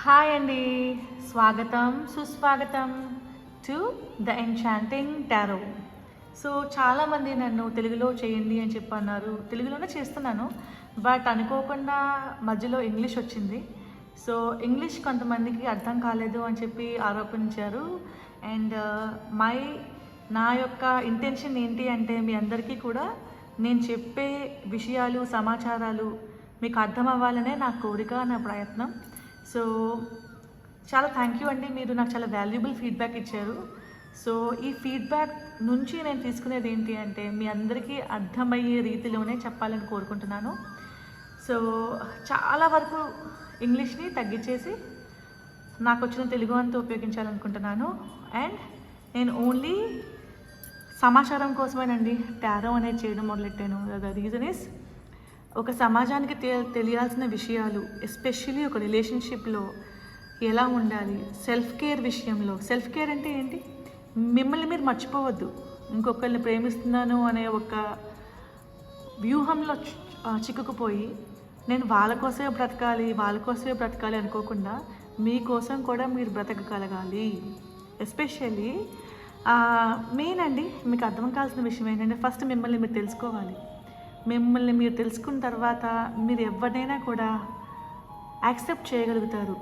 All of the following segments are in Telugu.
హాయ్ అండి, స్వాగతం సుస్వాగతం to the enchanting tarot. So చాలామంది నన్ను తెలుగులో చేయండి అని చెప్పి అన్నారు. తెలుగులోనే చేస్తున్నాను, బట్ అనుకోకుండా మధ్యలో ఇంగ్లీష్ వచ్చింది. సో ఇంగ్లీష్ కొంతమందికి అర్థం కాలేదు అని చెప్పి ఆరోపించారు. అండ్ నా యొక్క ఇంటెన్షన్ ఏంటి అంటే మీ అందరికీ కూడా నేను చెప్పే విషయాలు సమాచారాలు మీకు అర్థం అవ్వాలనే నా కోరిక, నా ప్రయత్నం. సో చాలా థ్యాంక్ యూ అండి, మీరు నాకు చాలా వాల్యుబుల్ ఫీడ్బ్యాక్ ఇచ్చారు. సో ఈ ఫీడ్బ్యాక్ నుంచి నేను తీసుకునేది ఏంటి అంటే మీ అందరికీ అర్థమయ్యే రీతిలోనే చెప్పాలని కోరుకుంటున్నాను. సో చాలా వరకు ఇంగ్లీష్ని తగ్గించేసి నాకు వచ్చిన తెలుగు అంతా ఉపయోగించాలనుకుంటున్నాను. అండ్ నేను ఓన్లీ సమాచారం కోసమేనండి టారో అనేది చేయడం మొదలెట్టాను. ద రీజన్ ఇస్ ఒక సమాజానికి తెలియాల్సిన విషయాలు, ఎస్పెషల్లీ ఒక రిలేషన్షిప్లో ఎలా ఉండాలి, సెల్ఫ్ కేర్ విషయంలో. సెల్ఫ్ కేర్ అంటే ఏంటి? మిమ్మల్ని మీరు మర్చిపోవద్దు. ఇంకొకరిని ప్రేమిస్తున్నాను అనే ఒక వ్యూహంలో చిక్కుకుపోయి నేను వాళ్ళ కోసమే బ్రతకాలి అనుకోకుండా మీకోసం కూడా మీరు బ్రతకగలగాలి. ఎస్పెషల్లీ మెయిన్ అండి, మీకు అర్థం కావాల్సిన విషయం ఏంటంటే ఫస్ట్ మిమ్మల్ని మీరు తెలుసుకోవాలి. మిమ్మల్ని మీరు తెలుసుకున్న తర్వాత మీరు ఎవరినైనా కూడా యాక్సెప్ట్ చేయగలుగుతారు.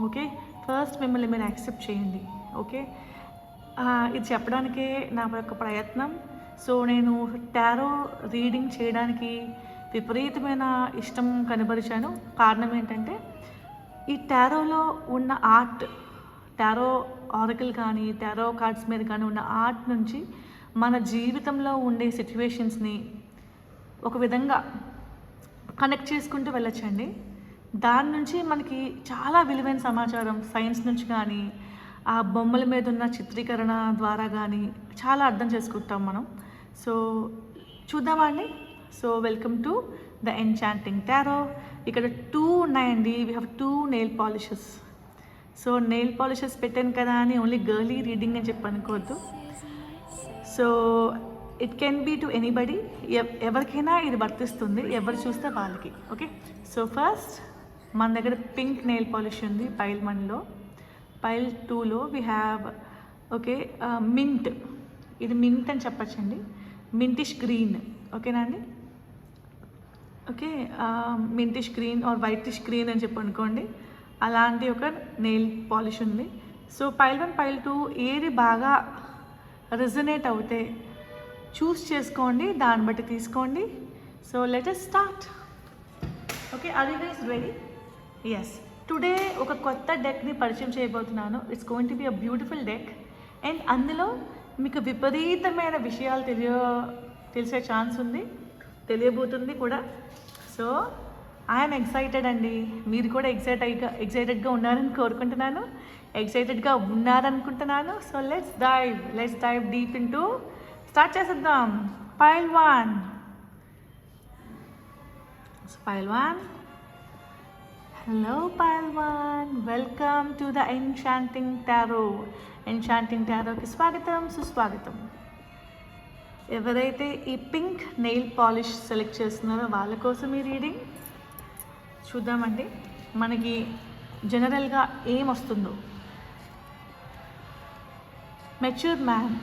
ఓకే, ఫస్ట్ మిమ్మల్ని మీరు యాక్సెప్ట్ చేయండి. ఓకే, ఇది చెప్పడానికే నా యొక్క ప్రయత్నం. సో నేను టారో రీడింగ్ చేయడానికి విపరీతమైన ఇష్టం కనబరిచాను. కారణం ఏంటంటే ఈ టారోలో ఉన్న ఆర్ట్, టారో ఆరకిల్ కానీ టారో కార్డ్స్ మీద కానీ ఉన్న ఆర్ట్ నుంచి మన జీవితంలో ఉండే సిచ్యువేషన్స్ని ఒక విధంగా కనెక్ట్ చేసుకుంటూ వెళ్ళొచ్చండి. దాని నుంచి మనకి చాలా విలువైన సమాచారం సైన్స్ నుంచి కానీ ఆ బొమ్మల మీద ఉన్న చిత్రీకరణ ద్వారా కానీ చాలా అర్థం చేసుకుంటాం మనం. సో చూద్దామా అండి. So welcome to the enchanting tarot. ఇక్కడ 2 ఉన్నాయండి. We have 2 nail polishes. So nail polishes పెట్టాను కదా అని ఓన్లీ గర్లీ రీడింగ్ అని చెప్పి అనుకోవద్దు. So it can be to anybody, ఎవరికైనా ఇది వర్తిస్తుంది, ఎవరు చూస్తే వాళ్ళకి. ఓకే, సో ఫస్ట్ మన దగ్గర పింక్ నెయిల్ పాలిష్ ఉంది పైల్ 1లో. పైల్ 2లో వీ హ్యావ్ ఓకే మింట్. ఇది మింట్ అని చెప్పచ్చండి, మింటిష్ గ్రీన్. ఓకేనా అండి? Okay, mintish green or whitish green అని చెప్పి అనుకోండి. అలాంటి ఒక నెయిల్ పాలిష్ ఉంది. సో పైల్ 1 పైల్ 2 ఏది బాగా రెజనేట్ అవుతే చూస్ చేసుకోండి, దాన్ని బట్టి తీసుకోండి. So let us start. Okay, are you guys ready? Yes, today ఒక కొత్త డెక్ని పరిచయం చేయబోతున్నాను. It's going to be a beautiful deck. And అందులో మీకు విపరీతమైన విషయాలు తెలిసే ఛాన్స్ ఉంది, తెలియబోతుంది కూడా. సో ఐఎమ్ ఎక్సైటెడ్ అండి. మీరు కూడా ఎక్సైటెడ్గా ఉన్నారనుకుంటున్నాను. So let's dive deep into. Start చేసేద్దాం. Pile 1. Pile 1. Hello pile 1, welcome to the enchanting tarot. Enchanting టారోకి స్వాగతం సుస్వాగతం. ఎవరైతే ఈ పింక్ నెయిల్ పాలిష్ సెలెక్ట్ చేస్తున్నారో వాళ్ళ కోసం ఈ రీడింగ్ చూద్దామండి. మనకి జనరల్గా ఏం వస్తుందో. Matured man,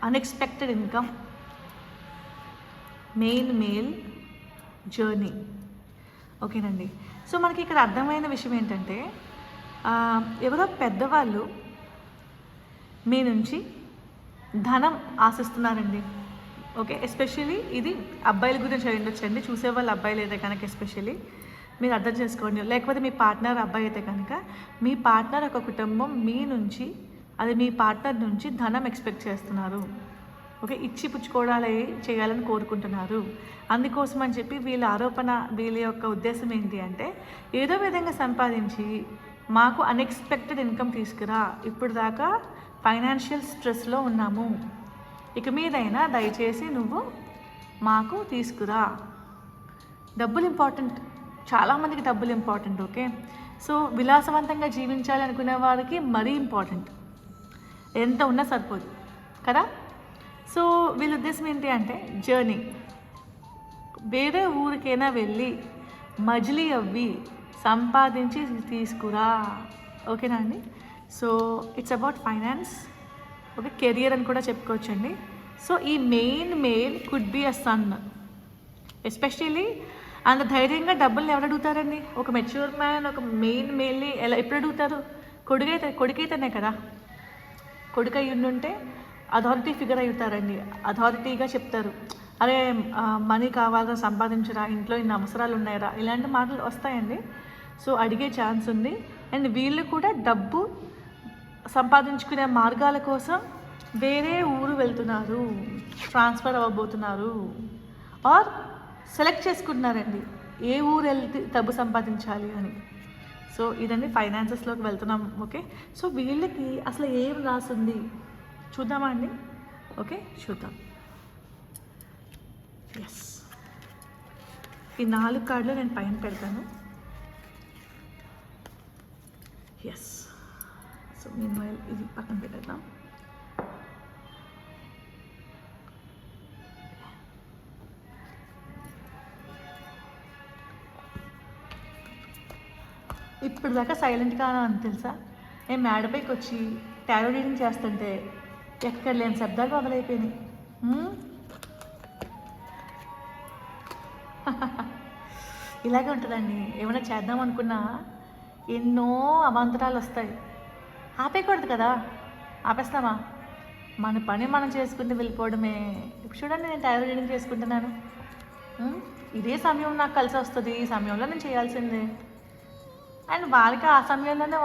unexpected income, male journey. ఓకేనండి. సో మనకి ఇక్కడ అర్థమైన విషయం ఏంటంటే ఎవరో పెద్దవాళ్ళు మీ నుంచి ధనం ఆశిస్తున్నారండి. ఓకే, ఎస్పెషల్లీ ఇది అబ్బాయిల గురించి అయి ఉండొచ్చండి. చూసేవాళ్ళు అబ్బాయిలు అయితే కనుక ఎస్పెషల్లీ మీరు అర్థం చేసుకోండి. లేకపోతే మీ పార్ట్నర్ అబ్బాయి అయితే కనుక మీ పార్ట్నర్ ఒక కుటుంబం మీ నుంచి, అది మీ పార్ట్నర్ నుంచి ధనం ఎక్స్పెక్ట్ చేస్తున్నారు. ఓకే, ఇచ్చి పుచ్చుకోవడాలు చేయాలని కోరుకుంటున్నారు. అందుకోసం అని చెప్పి వీళ్ళ యొక్క ఉద్దేశం ఏంటి అంటే ఏదో విధంగా సంపాదించి మాకు అన్ఎక్స్పెక్టెడ్ ఇన్కమ్ తీసుకురా, ఇప్పుడు దాకా ఫైనాన్షియల్ స్ట్రెస్లో ఉన్నాము, ఇక మీదైనా దయచేసి నువ్వు మాకు తీసుకురా. డబ్బులు ఇంపార్టెంట్, చాలామందికి డబ్బులు ఇంపార్టెంట్. ఓకే, సో విలాసవంతంగా జీవించాలి అనుకునే వారికి మరీ ఇంపార్టెంట్. ఎంత ఉన్నా సరిపోదు కదా. సో వీళ్ళ ఉద్దేశం ఏంటి అంటే జర్నీ, వేరే ఊరికైనా వెళ్ళి మజిలీ అవ్వి సంపాదించి తీసుకురా. ఓకేనా అండి? So it's about finance. Okay, career అని కూడా చెప్పుకోవచ్చండి. సో ఈ main male could be a son. Especially అంత ధైర్యంగా డబ్బుల్ని ఎవరు అడుగుతారండి? ఒక మెచ్యూర్ మ్యాన్ ఒక మెయిన్ మేల్ని ఎప్పుడు అడుగుతారు? కొడుకైతేనే కదా. కొడుకు అయి ఉంటే అథారిటీ ఫిగర్ అవుతారండి. అథారిటీగా చెప్తారు, అరే మనీ కావాలా, సంపాదించరా, ఇంట్లో ఇన్ని అవసరాలు ఉన్నాయరా, ఇలాంటి మాటలు వస్తాయండి. సో అడిగే ఛాన్స్ ఉంది. అండ్ వీళ్ళు కూడా డబ్బు సంపాదించుకునే మార్గాల కోసం వేరే ఊరు వెళ్తున్నారు, ట్రాన్స్ఫర్ అవ్వబోతున్నారు, ఆర్ సెలెక్ట్ చేసుకుంటున్నారండి ఏ ఊరు వెళ్తే డబ్బు సంపాదించాలి అని. సో ఇదండి, ఫైనాన్సెస్లోకి వెళ్తున్నాం. ఓకే, సో వీళ్ళకి అసలు ఏం రాసింది చూద్దామా అండి? ఓకే, చూద్దాం. ఎస్, ఈ 4 కార్డులు నేను పైన పెడతాను. ఎస్, సో మీన్ ఇది పక్కన పెట్టేద్దాం. ఇప్పుడు దాకా సైలెంట్గా అని తెలుసా? నేను మేడపైకి వచ్చి టారో రీడింగ్ చేస్తుంటే ఎక్కడ లేని శబ్దాలు మొదలైపోయినాయి. ఇలాగే ఉంటుందండి. ఏమైనా చేద్దాం అనుకున్నా ఎన్నో అవాంతరాలు వస్తాయి. ఆపేయకూడదు కదా, ఆపేస్తామా? మన పని మనం చేసుకుంటూ వెళ్ళిపోవడమే. ఇప్పుడు చూడండి, నేను టారో రీడింగ్ చేసుకుంటున్నాను. ఇదే సమయం నాకు కలిసి వస్తుంది, ఈ సమయంలో నేను చేయాల్సిందే. అండ్ వాళ్ళకి ఆ సమయంలోనే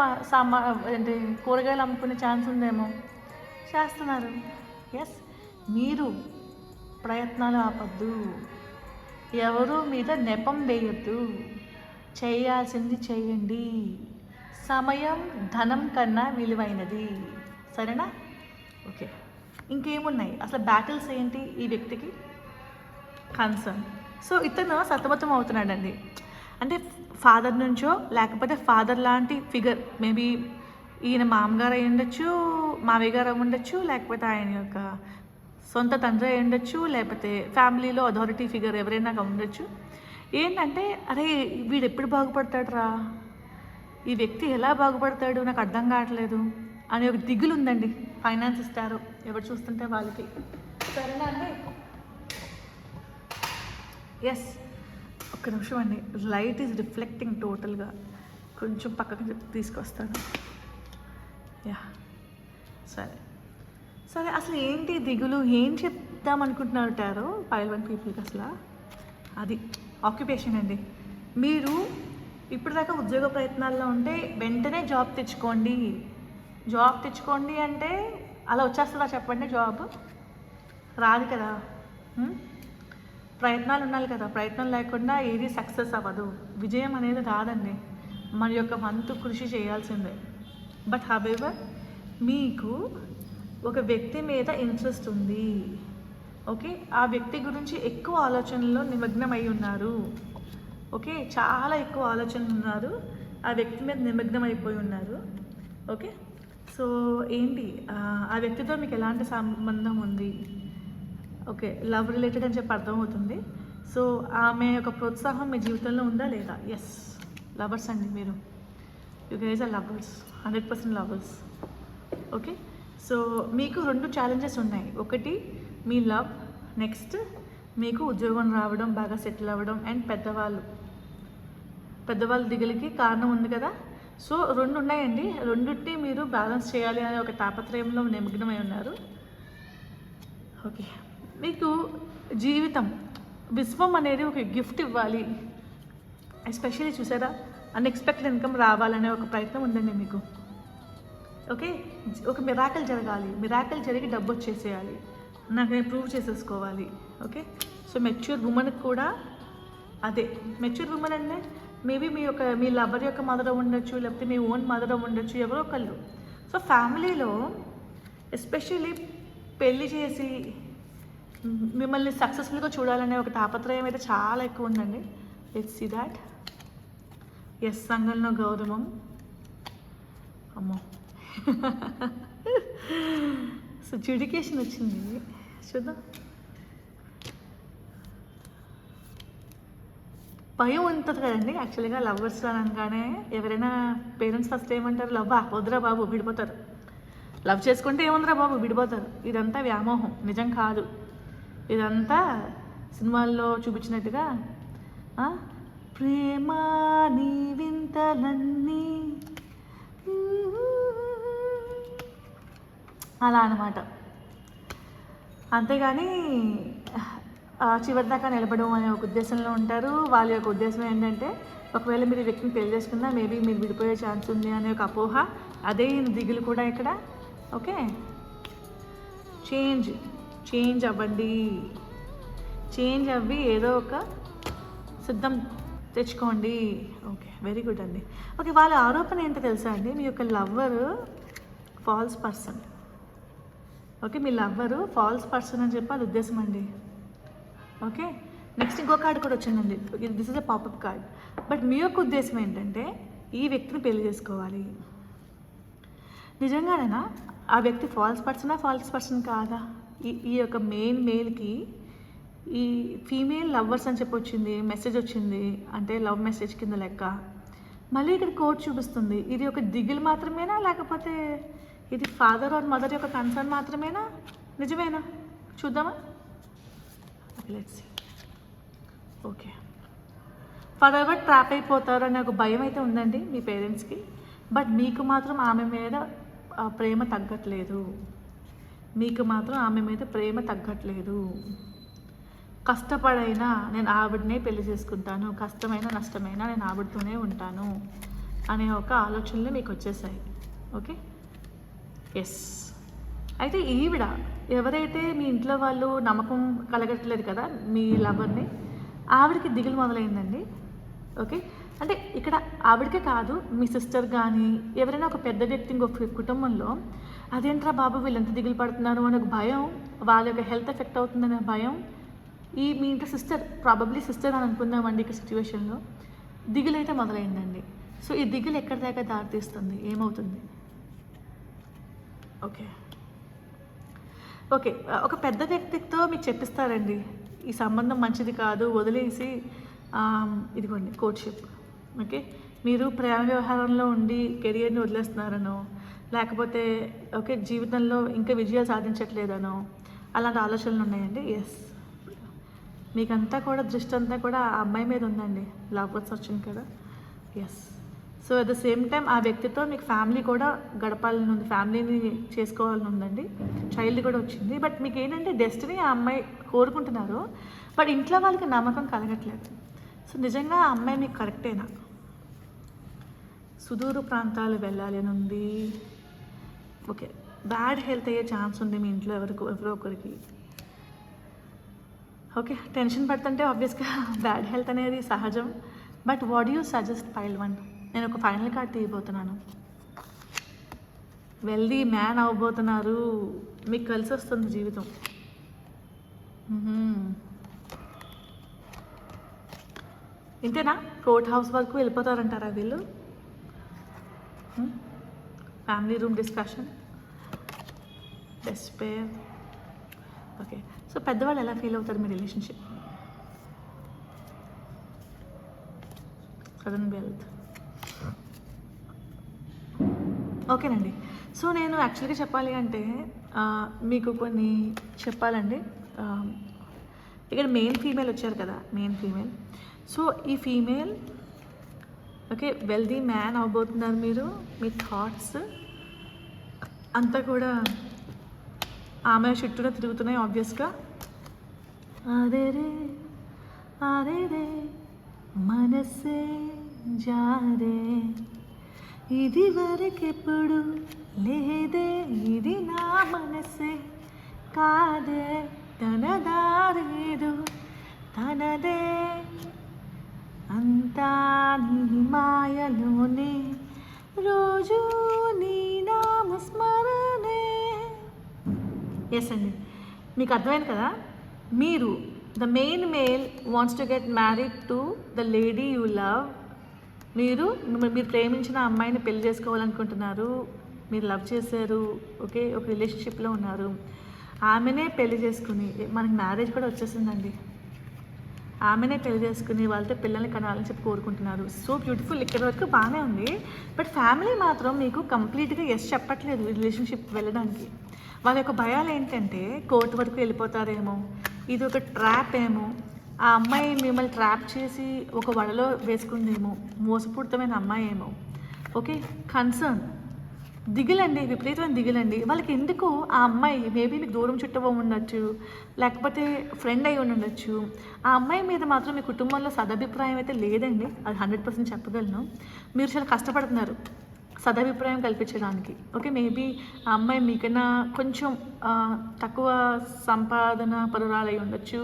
ఏంటి కూరగాయలు అమ్ముకునే ఛాన్స్ ఉందేమో, చేస్తున్నారు. ఎస్, మీరు ప్రయత్నాలు ఆపద్దు, ఎవరు మీద నెపం వేయొద్దు, చేయాల్సింది చేయండి. సమయం ధనం కన్నా విలువైనది. సరేనా? ఓకే, ఇంకేమున్నాయి అసలు? బ్యాటిల్స్ ఏంటి ఈ వ్యక్తికి? కన్సర్న్. సో ఇతను సతమతం అవుతున్నాడండి. అంటే ఫాదర్ నుంచో లేకపోతే ఫాదర్ లాంటి ఫిగర్, మేబీ ఈయన మామగారు అయి ఉండొచ్చు, మావయ్య గారు అయి ఉండొచ్చు, లేకపోతే ఆయన యొక్క సొంత తండ్రి అయి ఉండొచ్చు, లేకపోతే ఫ్యామిలీలో అథారిటీ ఫిగర్ ఎవరైనా ఉండొచ్చు. ఏంటంటే, అరే వీడు ఎప్పుడు బాగుపడతాడు రా, ఈ వ్యక్తి ఎలా బాగుపడతాడు, నాకు అర్థం కావట్లేదు అనే ఒక దిగులు ఉందండి. ఫైనాన్స్ ఇస్తారు ఎవరు చూస్తుంటే వాళ్ళకి. సరేనా అండి? ఎస్, ఒక్క నిమిషం అండి. లైట్ ఈజ్ రిఫ్లెక్టింగ్ టోటల్గా. కొంచెం పక్కకి తీసుకొస్తాను. యా, సరే సరే. అసలు ఏంటి దిగులు? ఏం చెప్దాం అనుకుంటున్నారు టారో పైల్ 1 పీపుల్కి? అసలు అది ఆక్యుపేషన్ అండి. మీరు ఇప్పటిదాకా ఉద్యోగ ప్రయత్నాల్లో ఉంటే వెంటనే జాబ్ తెచ్చుకోండి. జాబ్ తెచ్చుకోండి అంటే అలా వచ్చేస్తుందా చెప్పండి? జాబ్ రాదు కదా. ప్రయత్నాలు ఉండాలి కదా. ప్రయత్నం లేకుండా ఏది సక్సెస్ అవ్వదు. విజయం అనేది రాదండి, మన యొక్క వంతు కృషి చేయాల్సిందే. బట్ హవెవర్, మీకు ఒక వ్యక్తి మీద ఇంట్రెస్ట్ ఉంది. ఓకే, ఆ వ్యక్తి గురించి ఎక్కువ ఆలోచనలో నిమగ్నం అయి ఉన్నారు. ఓకే, చాలా ఎక్కువ ఆలోచనలు ఉన్నారు, ఆ వ్యక్తి మీద నిమగ్నం అయిపోయి ఉన్నారు. ఓకే, సో ఏంటి ఆ వ్యక్తితో మీకు ఎలాంటి సంబంధం ఉంది? ఓకే, లవ్ రిలేటెడ్ అని చెప్పి అర్థమవుతుంది. సో ఆమె యొక్క ప్రోత్సాహం మీ జీవితంలో ఉందా లేదా? ఎస్, లవర్స్ అండి మీరు. You guys are lovers, 100% lovers. Okay, so మీకు 2 ఛాలెంజెస్ ఉన్నాయి. ఒకటి మీ లవ్, నెక్స్ట్ మీకు ఉద్యోగం రావడం, బాగా సెటిల్ అవ్వడం, అండ్ పెద్దవాళ్ళ దిగులకి కారణం ఉంది కదా. సో 2 ఉన్నాయండి. రెండింటిని మీరు బ్యాలెన్స్ చేయాలి అనే ఒక తాపత్రయంలో నిమగ్నమై ఉన్నారు. ఓకే, మీకు జీవితం, విశ్వం అనేది ఒక గిఫ్ట్ ఇవ్వాలి. ఎస్పెషల్లీ చూసారా, అన్ఎక్స్పెక్టెడ్ ఇన్కమ్ రావాలనే ఒక ప్రయత్నం ఉందండి మీకు. ఓకే, ఒక మిరాకిల్ జరగాలి, మిరాకిల్ జరిగి డబ్బు వచ్చేసేయాలి, నాకు నేను ప్రూవ్ చేసేసుకోవాలి. ఓకే, సో మెచ్యూర్ ఉమెన్కి కూడా అదే. మెచ్యూర్ ఉమెన్ అంటే మేబీ మీ లవర్ యొక్క మదర్ ఉండొచ్చు, లేకపోతే మీ ఓన్ మదర్ ఉండొచ్చు, ఎవరో ఒకళ్ళు. సో ఫ్యామిలీలో ఎస్పెషల్లీ పెళ్ళి చేసి మిమ్మల్ని సక్సెస్ఫుల్గా చూడాలనే ఒక తాపత్రయం అయితే చాలా ఎక్కువ ఉందండి. Let's see that. ఎస్, సంఘంలో గౌరవం. అమ్మో, సో జ్యుడికేషన్ వచ్చింది, చూద్దాం. భయం ఉంటుంది కదండి యాక్చువల్గా లవ్వర్స్ అనగానే. ఎవరైనా పేరెంట్స్ ఫస్ట్ ఏమంటారు, లవ్వా వద్దురా బాబు విడిపోతారు, లవ్ చేసుకుంటే ఏముందిరా బాబు విడిపోతారు. ఇదంతా వ్యామోహం, నిజం కాదు. ఇదంతా సినిమాల్లో చూపించినట్టుగా ప్రేమ నీ వింతలన్నీ అలా అనమాట. అంతేగాని చివరి దాకా నిలబడం అనే ఒక ఉద్దేశంలో ఉంటారు. వాళ్ళ యొక్క ఉద్దేశం ఏంటంటే ఒకవేళ మీరు ఈ వ్యక్తిని పెళ్లి చేసుకున్నా మేబీ మీరు విడిపోయే ఛాన్స్ ఉంది అనే ఒక అపోహ. అదే దిగులు కూడా ఇక్కడ. ఓకే, చేంజ్ అవ్వండి. చేంజ్ అవ్వి ఏదో ఒక సిద్ధం తెచ్చుకోండి. ఓకే, వెరీ గుడ్ అండి. ఓకే, వాళ్ళ ఆరోపణ ఏంటో తెలుసా అండి, మీ యొక్క లవ్వరు ఫాల్స్ పర్సన్. ఓకే, మీ లవ్వరు ఫాల్స్ పర్సన్ అని చెప్పి అది ఉద్దేశం అండి. ఓకే, నెక్స్ట్ ఇంకో కార్డు కూడా వచ్చిందండి. This is a popup card. But మీ యొక్క ఉద్దేశం ఏంటంటే ఈ వ్యక్తిని పెళ్లి చేసుకోవాలి. నిజంగానేనా ఆ వ్యక్తి ఫాల్స్ పర్సన్ కాదా? ఈ యొక్క మేల్కి ఈ ఫీమేల్ లవ్వర్స్ అని చెప్పి వచ్చింది, మెసేజ్ వచ్చింది, అంటే లవ్ మెసేజ్ కింద లెక్క. మళ్ళీ ఇక్కడ కోడ్ చూపిస్తుంది. ఇది ఒక దిగులు మాత్రమేనా, లేకపోతే ఇది ఫాదర్ ఆర్ మదర్ యొక్క కన్సర్న్ మాత్రమేనా? నిజమేనా? చూద్దామా? Let's see. Okay, forever trap అయిపోతారు అనే ఒక భయం అయితే ఉందండి మీ పేరెంట్స్కి. బట్ మీకు మాత్రం ఆమె మీద ప్రేమ తగ్గట్లేదు. కష్టపడైనా నేను ఆవిడనే పెళ్లి చేసుకుంటాను, కష్టమైన నష్టమైనా నేను ఆవిడతోనే ఉంటాను అనే ఒక ఆలోచనలు మీకు వచ్చేసాయి. Okay, yes. అయితే ఈవిడ ఎవరైతే మీ ఇంట్లో వాళ్ళు నమ్మకం కలగట్లేదు కదా మీ లవర్ని, ఆవిడకి దిగులు మొదలైందండి. ఓకే, అంటే ఇక్కడ ఆవిడకే కాదు, మీ సిస్టర్ కానీ ఎవరైనా ఒక పెద్ద వ్యక్తి ఇంకొక కుటుంబంలో అదేంట్రా బాబు వీళ్ళంత దిగులు పడుతున్నారు అనే ఒక భయం, వాళ్ళ యొక్క హెల్త్ ఎఫెక్ట్ అవుతుందనే భయం. మీ ఇంట్లో ప్రాబబ్లీ సిస్టర్ అని అనుకుందామండి ఇక్కడ సిచ్యువేషన్లో. దిగులు అయితే మొదలైందండి. సో ఈ దిగులు ఎక్కడి దాకా దారితీస్తుంది, ఏమవుతుంది? ఓకే, ఒక పెద్ద వ్యక్తితో మీకు చెప్పిస్తారండి ఈ సంబంధం మంచిది కాదు, వదిలేసి ఇదిగోండి కోర్ట్షిప్. ఓకే, మీరు ప్రేమ వ్యవహారంలో ఉండి కెరియర్ని వదిలేస్తున్నారనో, లేకపోతే ఓకే జీవితంలో ఇంకా విజయాలు సాధించట్లేదనో అలాంటి ఆలోచనలు ఉన్నాయండి. ఎస్, మీకంతా కూడా దృష్టి అంతా కూడా ఆ అమ్మాయి మీద ఉందండి. లవ్వర్స్ వచ్చింది కదా. Yes, so at the same time ఆ వ్యక్తితో మీకు ఫ్యామిలీ కూడా గడపాలని ఉంది, ఫ్యామిలీని చేసుకోవాలని ఉందండి, చైల్డ్ కూడా వచ్చింది. బట్ మీకు ఏంటంటే డెస్టినీ ఆ అమ్మాయి కోరుకుంటున్నారు, బట్ ఇంట్లో వాళ్ళకి నమ్మకం కలగట్లేదు. సో నిజంగా ఆ అమ్మాయి మీకు కరెక్టేనా? సుదూర ప్రాంతాలు వెళ్ళాలి అని ఉంది. ఓకే, బ్యాడ్ హెల్త్ అయ్యే ఛాన్స్ ఉంది మీ ఇంట్లో ఎవరో ఒకరికి. ఓకే, టెన్షన్ పడుతుంటే ఆబ్వియస్గా బ్యాడ్ హెల్త్ అనేది సహజం. But what you suggest pile 1? నేను ఒక ఫైనల్ కార్డ్ తీయబోతున్నాను. వెల్దీ మ్యాన్ అవ్వబోతున్నారు, మీకు కలిసి వస్తుంది జీవితం. ఇంతేనా? కోర్ట్ హౌస్ వరకు వెళ్ళిపోతారంటారా వీళ్ళు? Family room discussion, despair. Okay, so పెద్దవాళ్ళు ఎలా ఫీల్ అవుతారు మీ రిలేషన్షిప్? Sudden wealth. ఓకేనండి, సో నేను యాక్చువల్గా చెప్పాలి అంటే మీకు కొన్ని చెప్పాలండి. ఇక్కడ మెయిన్ ఫీమేల్ వచ్చారు కదా, మెయిన్ ఫీమేల్. సో ఈ ఫీమేల్ ఓకే వెల్దీ మ్యాన్ అవబోతున్నారు మీరు. మీ థాట్స్ అంతా కూడా ఆమె చుట్టూనే తిరుగుతున్నాయి ఆబ్వియస్గా. అదే రే మనసే జారే, ఇది వరకెప్పుడు లేదే, ఇది నా మనసే కాదే, తన దారేదో తనదే, అంతా నీ మాయలోనే, రోజు నీ నామస్మరణే. ఎస్ అండి, మీకు అర్థమైంది కదా. మీరు the main male wants to get married to the lady you love. మీరు ప్రేమించిన అమ్మాయిని పెళ్లి చేసుకోవాలనుకుంటున్నారు, మీరు లవ్ చేశారు, ఓకే ఒక రిలేషన్షిప్లో ఉన్నారు, ఆమెనే పెళ్లి చేసుకుని మనకి మ్యారేజ్ కూడా వచ్చేసిందండి. ఆమెనే పెళ్లి చేసుకుని వాళ్ళతో పిల్లల్ని కనాలని చెప్పి కోరుకుంటున్నారు. So beautiful. ఇక్కడ వరకు బాగానే ఉంది. బట్ ఫ్యామిలీ మాత్రం మీకు కంప్లీట్గా ఎస్ చెప్పట్లేదు రిలేషన్షిప్ వెళ్ళడానికి. వాళ్ళ యొక్క భయాలు ఏంటంటే కోర్టు వరకు వెళ్ళిపోతారేమో, ఇది ఒక ట్రాప్ ఏమో, ఆ అమ్మాయి మిమ్మల్ని ట్రాప్ చేసి ఒక వడలో వేసుకుందేమో, మోసపూరితమైన అమ్మాయి ఏమో. ఓకే, కన్సర్న్, దిగులండి, విపరీతమైన దిగులండి. వాళ్ళకి ఎందుకు ఆ అమ్మాయి మేబీ మీకు దూరం చుట్టూ ఉండొచ్చు, లేకపోతే ఫ్రెండ్ అయి ఉండొచ్చు. ఆ అమ్మాయి మీద మాత్రం మీ కుటుంబంలో సదభిప్రాయం అయితే లేదండి, అది 100% చెప్పగలను. మీరు చాలా కష్టపడుతున్నారు సదభిప్రాయం కల్పించడానికి. ఓకే, మేబీ ఆ అమ్మాయి మీకన్నా కొంచెం తక్కువ సంపాదన పరురాలై ఉండొచ్చు,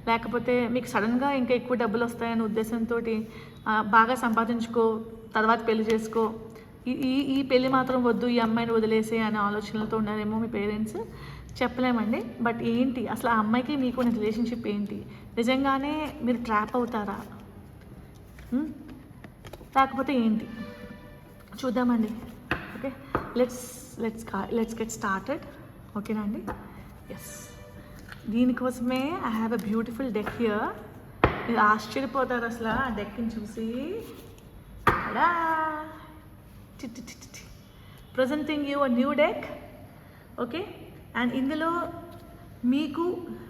లేకపోతే మీకు సడన్గా ఇంకా ఎక్కువ డబ్బులు వస్తాయనే ఉద్దేశంతో బాగా సంపాదించుకో తర్వాత పెళ్లి చేసుకో, ఈ పెళ్ళి మాత్రం వద్దు, ఈ అమ్మాయిని వదిలేసే అనే ఆలోచనలతో ఉన్నారేమో మీ పేరెంట్స్. చెప్పలేమండి. బట్ ఏంటి అసలు ఆ అమ్మాయికి మీకు ఉన్న రిలేషన్షిప్ ఏంటి? నిజంగానే మీరు ట్రాప్ అవుతారా లేకపోతే ఏంటి చూద్దామండి. Okay, let's get started. ఓకేనా అండి? ఎస్, దీనికోసమే I have a beautiful deck here. మీరు ఆశ్చర్యపోతారు అసలు ఆ డెక్ని చూసి. అడా presenting you a new deck. Okay, and ఇందులో మీకు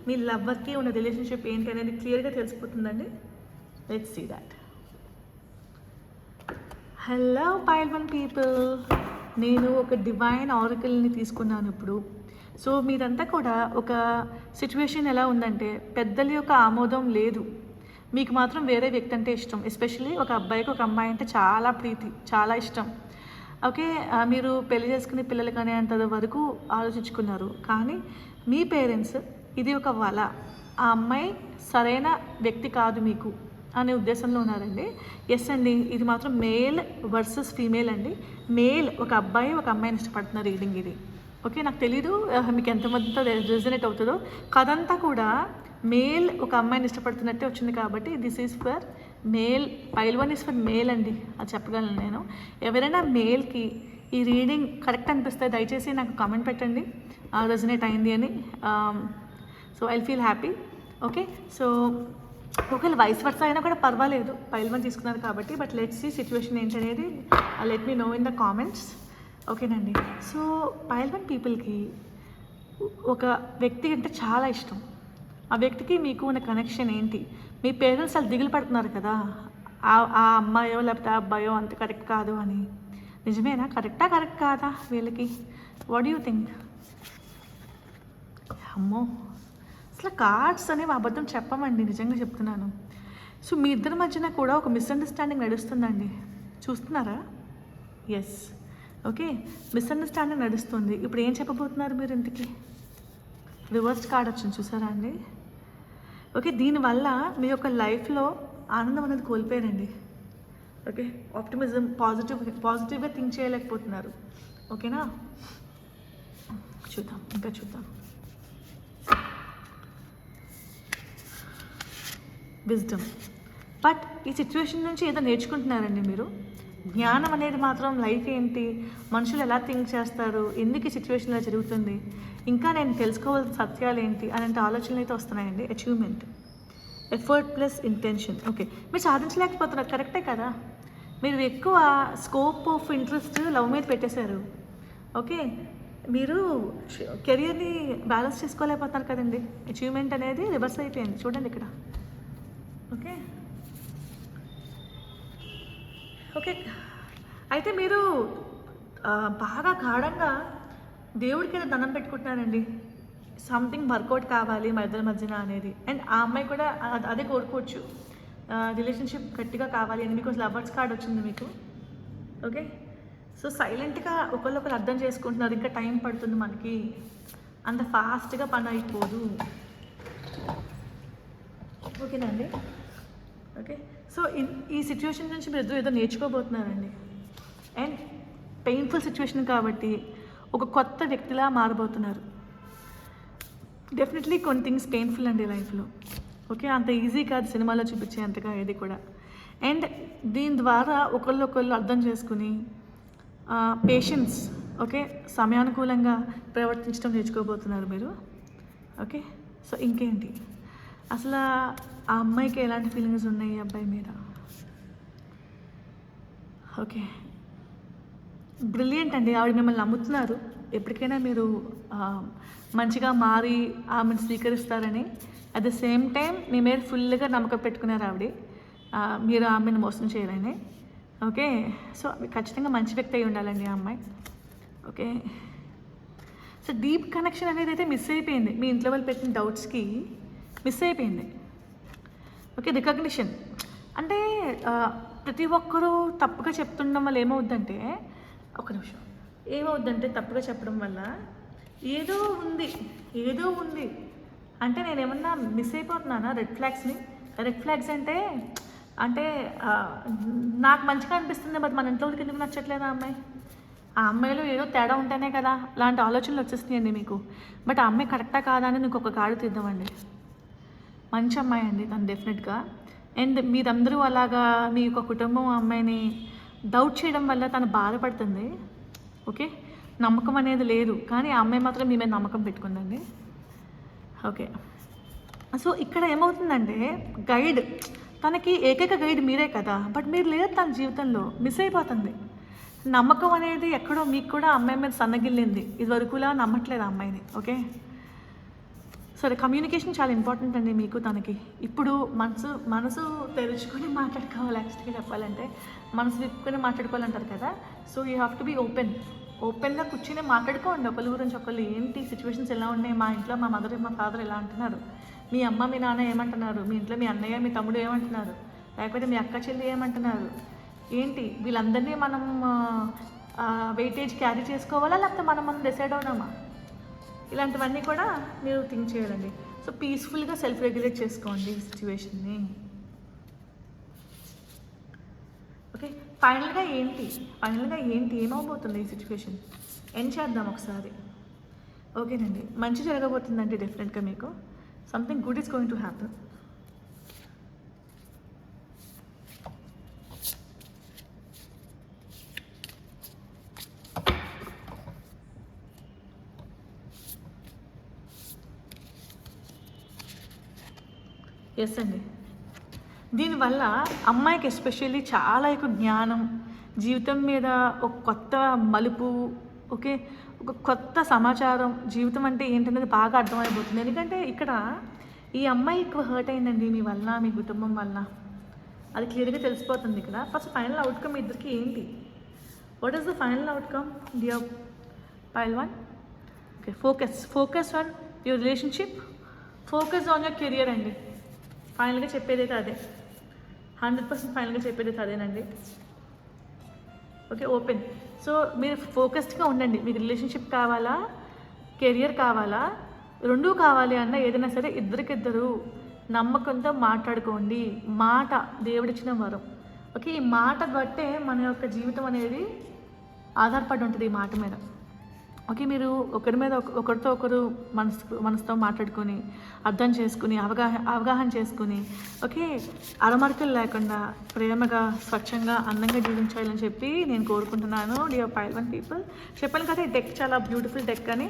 మీ లవ్వర్కి ఉన్న రిలేషన్షిప్ ఏంటి అనేది క్లియర్గా తెలిసిపోతుందండి. Let's see that. Hello pile one people, నేను ఒక డివైన్ ఆరికల్ని తీసుకున్నాను ఇప్పుడు. సో మీరంతా కూడా ఒక సిచ్యువేషన్ ఎలా ఉందంటే పెద్దల యొక్క ఆమోదం లేదు, మీకు మాత్రం వేరే వ్యక్తి అంటే ఇష్టం. ఎస్పెషల్లీ ఒక అబ్బాయికి ఒక అమ్మాయి అంటే చాలా ప్రీతి, చాలా ఇష్టం. ఓకే, మీరు పెళ్లి చేసుకునే పిల్లలు కానీ అంత వరకు ఆలోచించుకున్నారు. కానీ మీ పేరెంట్స్ ఇది ఒక వల, ఆ అమ్మాయి సరైన వ్యక్తి కాదు మీకు అనే ఉద్దేశంలో ఉన్నారండి. ఎస్ అండి, ఇది మాత్రం మేల్ వర్సెస్ ఫీమేల్ అండి. మేల్ ఒక అబ్బాయి ఒక అమ్మాయిని ఇష్టపడుతున్న రీడింగ్ ఇది. ఓకే, నాకు తెలీదు మీకు ఎంతమందితో రెజనేట్ అవుతుందో. కథంతా కూడా మేల్ ఒక అమ్మాయిని ఇష్టపడుతున్నట్టే వచ్చింది కాబట్టి this is for male. Pile one is for male అండి, అది చెప్పగలను నేను. ఎవరైనా మేల్కి ఈ రీడింగ్ కరెక్ట్ అనిపిస్తే దయచేసి నాకు కామెంట్ పెట్టండి రెజనేట్ అయింది అని. So I feel happy. Okay, so ఒకవేళ వైస్ వర్స అయినా కూడా పర్వాలేదు, పైల్ వన్ తీసుకున్నారు కాబట్టి. బట్ లెట్స్ సీ సిచ్యువేషన్ ఏంటనేది let me know in the comments. ఓకేనండి. సో పైల్ వన్ పీపుల్కి ఒక వ్యక్తి అంటే చాలా ఇష్టం. ఆ వ్యక్తికి మీకు ఉన్న కనెక్షన్ ఏంటి? మీ పేరెంట్స్ వాళ్ళు దిగులు పడుతున్నారు కదా, ఆ అమ్మాయో లేకపోతే ఆ అబ్బాయో అంత కరెక్ట్ కాదు అని. నిజమేనా? కరెక్ట్ కాదా వీళ్ళకి? What you think? అమ్మో, అసలు కార్డ్స్ అనేవి అబద్ధం చెప్పమండి, నిజంగా చెప్తున్నాను. సో మీ ఇద్దరి మధ్యన కూడా ఒక మిస్అండర్స్టాండింగ్ నడుస్తుందండి, చూస్తున్నారా? ఎస్, ఓకే, మిస్అండర్స్టాండింగ్ నడుస్తుంది. ఇప్పుడు ఏం చెప్పబోతున్నారు మీరు ఇంటికి? రివర్స్డ్ కార్డ్ వచ్చింది, చూసారా అండి? ఓకే, దీనివల్ల మీ యొక్క లైఫ్లో ఆనందం అనేది కోల్పోయారండి. ఓకే, ఆప్టిమిజం, పాజిటివ్గా థింక్ చేయలేకపోతున్నారు. ఓకేనా? చూద్దాం, ఇంకా చూద్దాం. విజ్డమ్. బట్ ఈ సిచ్యువేషన్ నుంచి ఏదో నేర్చుకుంటున్నారండి మీరు. జ్ఞానం అనేది మాత్రం లైఫ్ ఏంటి, మనుషులు ఎలా థింక్ చేస్తారు, ఎందుకు ఈ సిచ్యువేషన్ ఇలా జరుగుతుంది, ఇంకా నేను తెలుసుకోవాల్సిన సత్యాలు ఏంటి అలాంటి ఆలోచనలు అయితే వస్తున్నాయండి. Achievement, effort plus intention. Okay, మీరు సాధించలేకపోతున్నారు, కరెక్టే కదా. మీరు ఎక్కువ స్కోప్ ఆఫ్ ఇంట్రెస్ట్ లవ్ మీద పెట్టేశారు. ఓకే, మీరు కెరియర్ని బ్యాలెన్స్ చేసుకోలేకపోతున్నారు కదండి. అచీవ్మెంట్ అనేది రివర్స్ అయిపోయింది, చూడండి ఇక్కడ. ఓకే ఓకే అయితే మీరు బాగా గాఢంగా దేవుడికి దండం పెట్టుకుంటున్నారండి. సంథింగ్ వర్కౌట్ కావాలి మా ఇద్దరి మధ్యన అనేది. అండ్ ఆ అమ్మాయి కూడా అదే కోరుకోవచ్చు, రిలేషన్షిప్ గట్టిగా కావాలి అని. మీకు లవర్స్ కార్డ్ వచ్చింది మీకు. ఓకే, సో సైలెంట్గా ఒకళ్ళొకరు అర్థం చేసుకుంటున్నారు. ఇంకా టైం పడుతుంది, మనకి అంత ఫాస్ట్గా పని అయిపోదు. ఓకేనండి? ఓకే, సో ఈ సిచ్యువేషన్ నుంచి మీరు ఇద్దరు ఏదో నేర్చుకోబోతున్నారండి. అండ్ పెయిన్ఫుల్ సిచ్యువేషన్ కాబట్టి ఒక కొత్త వ్యక్తిలా మారబోతున్నారు. డెఫినెట్లీ కొన్ని థింగ్స్ పెయిన్ఫుల్ అండి లైఫ్లో. ఓకే, అంత ఈజీ కాదు సినిమాలో చూపించే అంతగా ఏది కూడా. అండ్ దీని ద్వారా ఒకళ్ళు అర్థం చేసుకుని పేషెన్స్, ఓకే, సమయానుకూలంగా ప్రవర్తించడం నేర్చుకోబోతున్నారు మీరు. ఓకే, సో ఇంకేంటి అసలు ఆ అమ్మాయికి ఎలాంటి ఫీలింగ్స్ ఉన్నాయి ఈ అబ్బాయి మీద? ఓకే, బ్రిలియంట్ అండి. ఆవిడ మిమ్మల్ని నమ్ముతున్నారు. ఎప్పటికైనా మీరు మంచిగా మారి ఆమెను స్వీకరిస్తారని. అట్ ద సేమ్ టైం మీ మీద ఫుల్గా నమ్మకం పెట్టుకున్నారు ఆవిడ, మీరు ఆమెను మోసం చేయాలని. ఓకే, సో ఖచ్చితంగా మంచి వ్యక్తి అయి ఉండాలండి ఆ అమ్మాయి. ఓకే, సో డీప్ కనెక్షన్ అనేది అయితే మిస్ అయిపోయింది. మీ ఇంట్లో వాళ్ళు పెట్టిన డౌట్స్కి మిస్ అయిపోయింది. ఓకే, రికగ్నిషన్ అంటే ప్రతి ఒక్కరూ తప్పుగా చెప్తుండడం వల్ల ఏమవుద్దంటే, ఒక నిమిషం, ఏమవుద్దంటే తప్పుగా చెప్పడం వల్ల ఏదో ఉంది అంటే నేను ఏమన్నా మిస్ అయిపోతున్నానా రెడ్ ఫ్లాగ్స్ అంటే నాకు మంచిగా అనిపిస్తుంది, బట్ మన ఇంట్లో వాళ్ళకి ఎందుకు నచ్చట్లేదు ఆ అమ్మాయిలో ఏదో తేడా ఉంటేనే కదా అలాంటి ఆలోచనలు వచ్చేస్తున్నాయండి మీకు. బట్ ఆ అమ్మాయి కరెక్టా కాదా అని మీకు ఒక గాడు తీద్దామండి. మంచి అమ్మాయి అండి తను డెఫినెట్గా. అండ్ మీరందరూ అలాగా మీ యొక్క కుటుంబం అమ్మాయిని డౌట్ చేయడం వల్ల తను బాధపడుతుంది. ఓకే, నమ్మకం అనేది లేదు, కానీ ఆ అమ్మాయి మాత్రం మీ మీద నమ్మకం పెట్టుకుందండి. ఓకే, సో ఇక్కడ ఏమవుతుందంటే గైడ్, తనకి ఏకైక గైడ్ మీరే కదా, బట్ మీరు లేరు తన జీవితంలో, మిస్ అయిపోతుంది. నమ్మకం అనేది ఎక్కడో మీకు కూడా అమ్మాయి మీద సన్నగిల్లింది. ఇది వరకులా నమ్మట్లేదు ఆ అమ్మాయిని. ఓకే, సరే, కమ్యూనికేషన్ చాలా ఇంపార్టెంట్ అండి మీకు తనకి. ఇప్పుడు మనసు తెరుచుకొని మాట్లాడుకోవాలి. యాక్చువల్గా చెప్పాలంటే మనసు విప్పుకొని మాట్లాడుకోవాలంటారు కదా. So you have to be ఓపెన్గా కూర్చొని మాట్లాడుకోండి ఒకరి గురించి ఒకళ్ళు. ఏంటి సిచ్యువేషన్స్ ఎలా ఉన్నాయి, మా ఇంట్లో మా మదర్ మా ఫాదర్ ఎలా అంటున్నారు, మీ అమ్మ మీ నాన్న ఏమంటున్నారు, మీ ఇంట్లో మీ అన్నయ్య మీ తమ్ముడు ఏమంటున్నారు, లేకపోతే మీ అక్క చెల్లి ఏమంటున్నారు, ఏంటి వీళ్ళందరినీ మనం వెయిటేజ్ క్యారీ చేసుకోవాలా, లేకపోతే మనం డిసైడ్ అవుదామా, ఇలాంటివన్నీ కూడా మీరు థింక్ చేయాలండి. సో పీస్ఫుల్గా సెల్ఫ్ రెగ్యులేట్ చేసుకోండి ఈ సిచ్యువేషన్ని. ఓకే, ఫైనల్గా ఏంటి ఏమవబోతుంది ఈ సిచ్యువేషన్ ఎండ్ చేద్దాం ఒకసారి. ఓకేనండి, మంచి జరగబోతుందండి డెఫినెట్గా మీకు. Something good is going to happen. Yes అండి, దీనివల్ల అమ్మాయికి ఎస్పెషల్లీ చాలా ఎక్కువ జ్ఞానం, జీవితం మీద ఒక కొత్త మలుపు, ఓకే, ఒక కొత్త సమాచారం, జీవితం అంటే ఏంటనేది బాగా అర్థమైపోతుంది. ఎందుకంటే ఇక్కడ ఈ అమ్మాయి ఎక్కువ హర్ట్ అయిందండి మీ వల్ల, మీ కుటుంబం వల్ల. అది క్లియర్గా తెలిసిపోతుంది ఇక్కడ. ఫస్ట్ ఫైనల్ అవుట్కమ్ ఇద్దరికి ఏంటి? What is the final outcome dear pile 1? Okay, focus on your relationship, focus on your career అండి. ఫైనల్గా చెప్పేదైతే అదే, 100% ఫైనల్గా చెప్పేదైతే అదేనండి. Okay, open. సో మీరు ఫోకస్డ్గా ఉండండి. మీకు రిలేషన్షిప్ కావాలా, కెరియర్ కావాలా, రెండూ కావాలి అన్న ఏదైనా సరే ఇద్దరికిద్దరు నమ్మకంతో మాట్లాడుకోండి. మాట దేవుడిచ్చిన వరం. ఓకే, ఈ మాట బట్టే మన యొక్క జీవితం అనేది ఆధారపడి ఉంటుంది, ఈ మాట మీద. ఓకే, మీరు ఒకరితో ఒకరు మనసుతో మాట్లాడుకొని అర్థం చేసుకుని అవగాహన చేసుకుని, ఓకే, అరమరికలు లేకుండా ప్రేమగా స్వచ్ఛంగా అందంగా జీవించాలని చెప్పి నేను కోరుకుంటున్నాను. డియర్ పైల్ 1 పీపుల్, చెప్పాను కదా ఈ డెక్ చాలా బ్యూటిఫుల్ డెక్ అని,